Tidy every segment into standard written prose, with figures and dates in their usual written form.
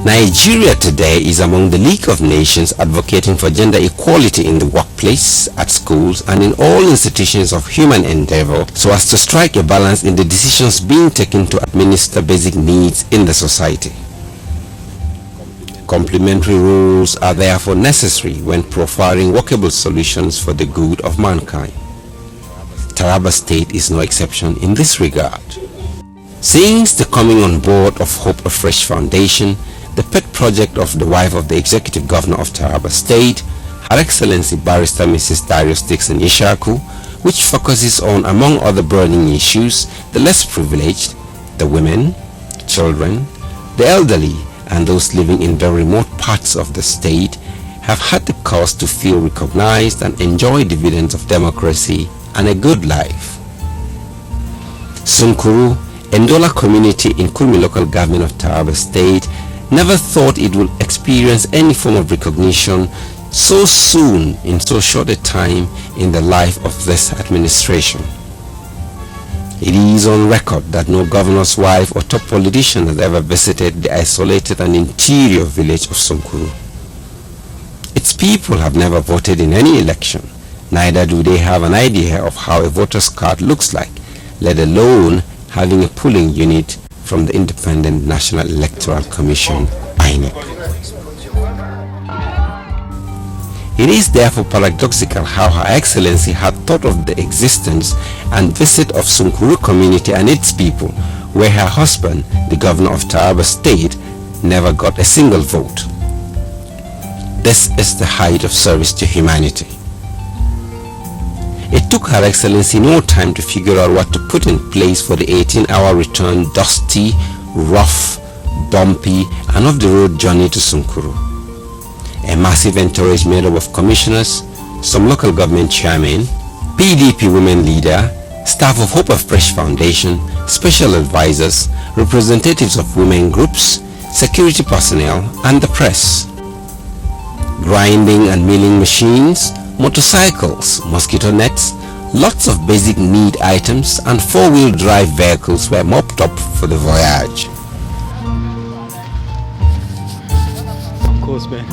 Nigeria today is among the League of Nations advocating for gender equality in the workplace, at schools, and in all institutions of human endeavor so as to strike a balance in the decisions being taken to administer basic needs in the society. Complementary rules are therefore necessary when profiling workable solutions for the good of mankind. Taraba State is no exception in this regard. Since the coming on board of Hope Afresh Foundation, the pet project of the wife of the Executive Governor of Taraba State, Her Excellency Barrister Mrs. Darius Dixon Ishaku, which focuses on, among other burning issues, the less privileged, the women, children, the elderly, and those living in very remote parts of the state, have had the cause to feel recognized and enjoy dividends of democracy and a good life. Sunkuru, Endola community in Kurmi local government of Taraba State, never thought it would experience any form of recognition so soon in so short a time in the life of this administration. It is on record that no governor's wife or top politician has ever visited the isolated and interior village of Sunkuru. Its people have never voted in any election, neither do they have an idea of how a voter's card looks like, let alone having a polling unit from the Independent National Electoral Commission, INEC. It is therefore paradoxical how Her Excellency had thought of the existence and visit of Sunkuru community and its people, where her husband, the governor of Taraba State, never got a single vote. This is the height of service to humanity. It took Her Excellency no time to figure out what to put in place for the 18-hour return dusty, rough, bumpy, and off-the-road journey to Sunkuru. A massive entourage made up of commissioners, some local government chairmen, PDP women leader, staff of Hope Afresh Foundation, special advisors, representatives of women groups, security personnel, and the press. Grinding and milling machines, motorcycles, mosquito nets, lots of basic need items, and four-wheel drive vehicles were mopped up for the voyage. Of course, man.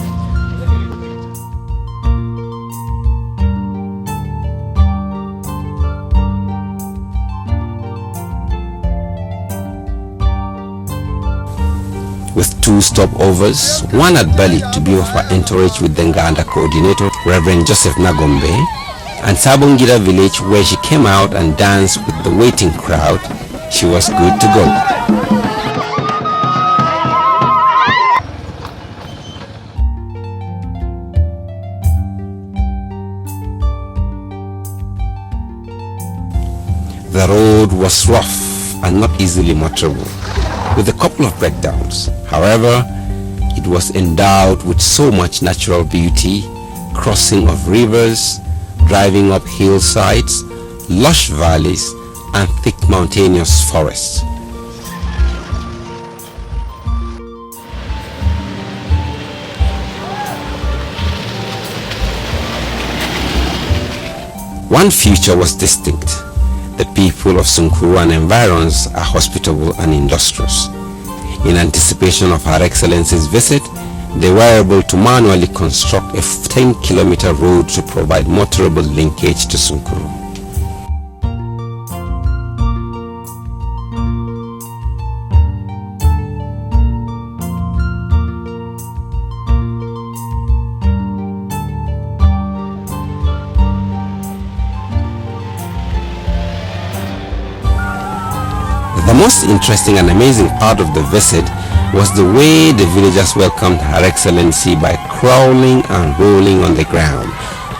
With two stopovers, one at Bali to be of her entourage with the Nganda coordinator, Reverend Joseph Nagombe, and Sabongida village where she came out and danced with the waiting crowd, she was good to go. The road was rough and not easily motorable, with a couple of breakdowns. However, it was endowed with so much natural beauty, crossing of rivers, driving up hillsides, lush valleys, and thick mountainous forests. One feature was distinct. The people of Sunkuru and environs are hospitable and industrious. In anticipation of Her Excellency's visit, they were able to manually construct a 10-kilometer road to provide motorable linkage to Sunkuru. The most interesting and amazing part of the visit was the way the villagers welcomed Her Excellency by crawling and rolling on the ground,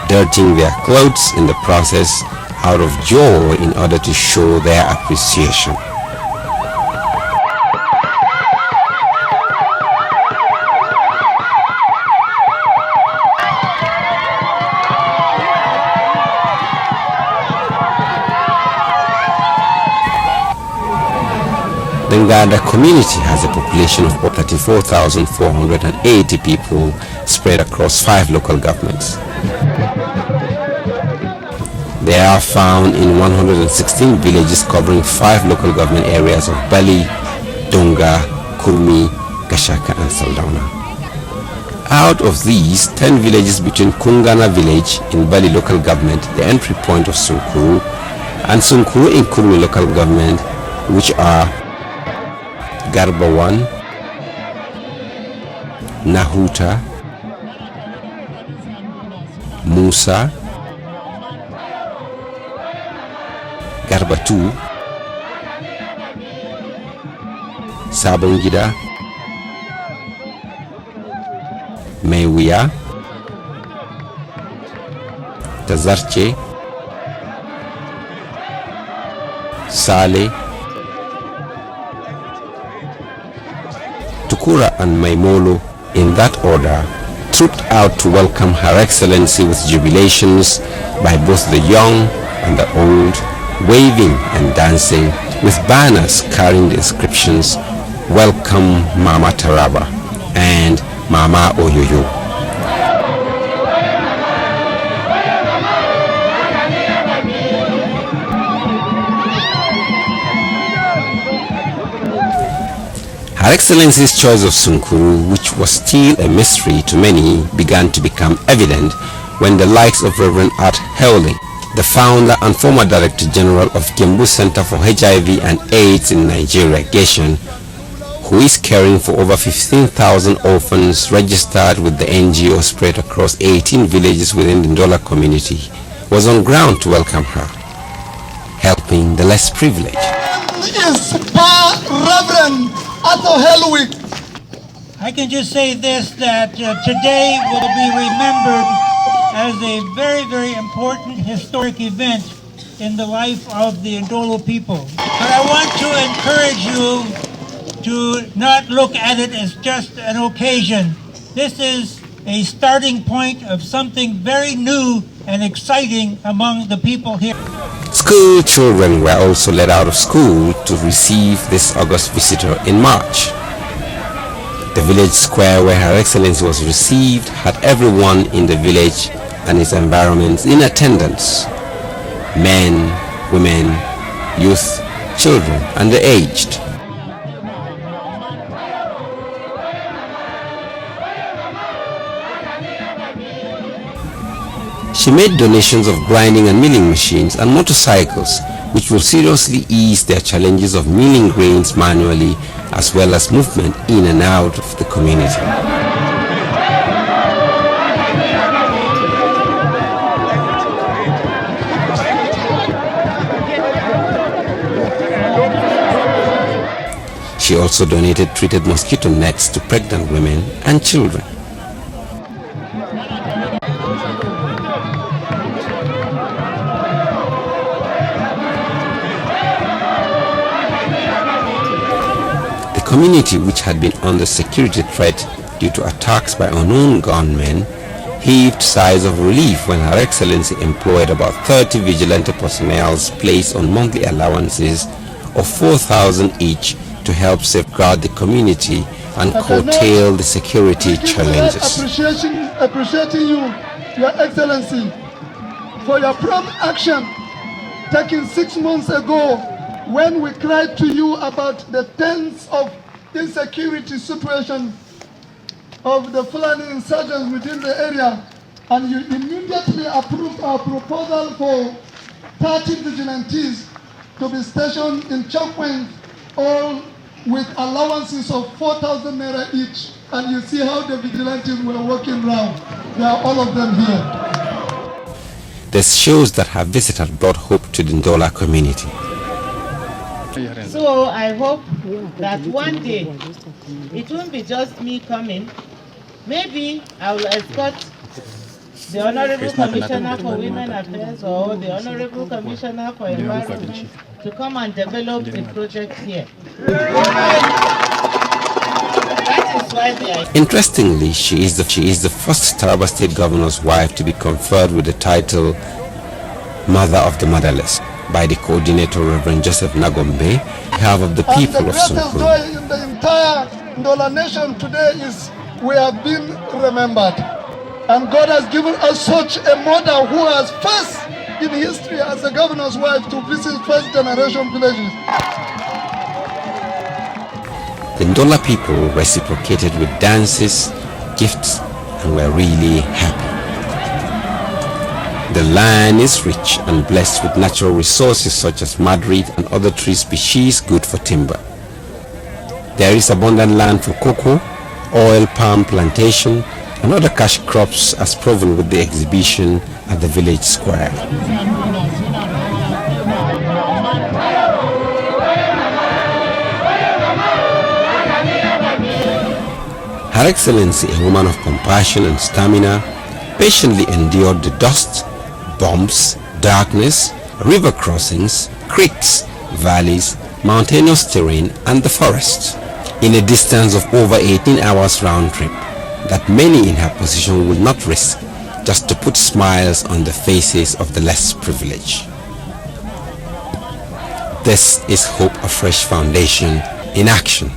dirtying their clothes in the process out of joy in order to show their appreciation. The Nganda community has a population of 34,480 people spread across 5 local governments. They are found in 116 villages covering 5 local government areas of Bali, Donga, Kurmi, Gashaka and Saldauna. Out of these, 10 villages between Kungana village in Bali local government, the entry point of Sunkuru, and Sunkuru in Kurmi local government, which are Garba 1, Nahuta, Musa, Garba 2, Sabongida, Mewia, Tazarche, Sale, Tukura and Maimolo, in that order, trooped out to welcome Her Excellency with jubilations by both the young and the old, waving and dancing with banners carrying the inscriptions "Welcome Mama Taraba" and "Mama Oyoyo." Her Excellency's choice of Sunkuru, which was still a mystery to many, began to become evident when the likes of Reverend Art Hewling, the founder and former Director General of Gembu Center for HIV and AIDS in Nigeria, Geshan, who is caring for over 15,000 orphans registered with the NGO spread across 18 villages within the Ndola community, was on ground to welcome her, helping the less privileged. Is Reverend Arthur Hellwig. I can just say this, that today will be remembered as a very, very important historic event in the life of the Ndolo people. But I want to encourage you to not look at it as just an occasion. This is a starting point of something very new and exciting among the people here. School children were also let out of school to receive this august visitor in March. The village square where Her Excellency was received had everyone in the village and its environments in attendance: men, women, youth, children, and the aged. She made donations of grinding and milling machines and motorcycles, which will seriously ease their challenges of milling grains manually, as well as movement in and out of the community. She also donated treated mosquito nets to pregnant women and children. The community, which had been under security threat due to attacks by unknown gunmen, heaved sighs of relief when Her Excellency employed about 30 vigilante personnel placed on monthly allowances of 4,000 each to help safeguard the community and curtail the security challenges. Appreciating you, Your Excellency, for your prompt action taken 6 months ago when we cried to you about the tens of insecurity situation of the Fulani insurgents within the area, and you immediately approved our proposal for 30 vigilantes to be stationed in checkpoints, all with allowances of 4,000 naira each. And you see how the vigilantes were walking around. They are all of them here. This shows that her visitor brought hope to the Ndola community. So I hope that one day it won't be just me coming. Maybe I will escort the Honorable Commissioner for Women Affairs or the Honorable Commissioner for Environment to come and develop the project here. That is why they are. Interestingly, she is the first Taraba State Governor's wife to be conferred with the title Mother of the Motherless by the coordinator, Reverend Joseph Nagombe, behalf of the people of Sunkuru. And the greatest joy in the entire Ndola nation today is we have been remembered. And God has given us such a mother who has first in history as a governor's wife to visit first generation villages. The Ndola people reciprocated with dances, gifts, and were really happy. The land is rich and blessed with natural resources such as madrid and other tree species good for timber. There is abundant land for cocoa, oil palm plantation, and other cash crops as proven with the exhibition at the village square. Her Excellency, a woman of compassion and stamina, patiently endured the dust, bumps, darkness, river crossings, creeks, valleys, mountainous terrain, and the forest, in a distance of over 18 hours round trip that many in her position would not risk just to put smiles on the faces of the less privileged. This is Hope Afresh Foundation in action.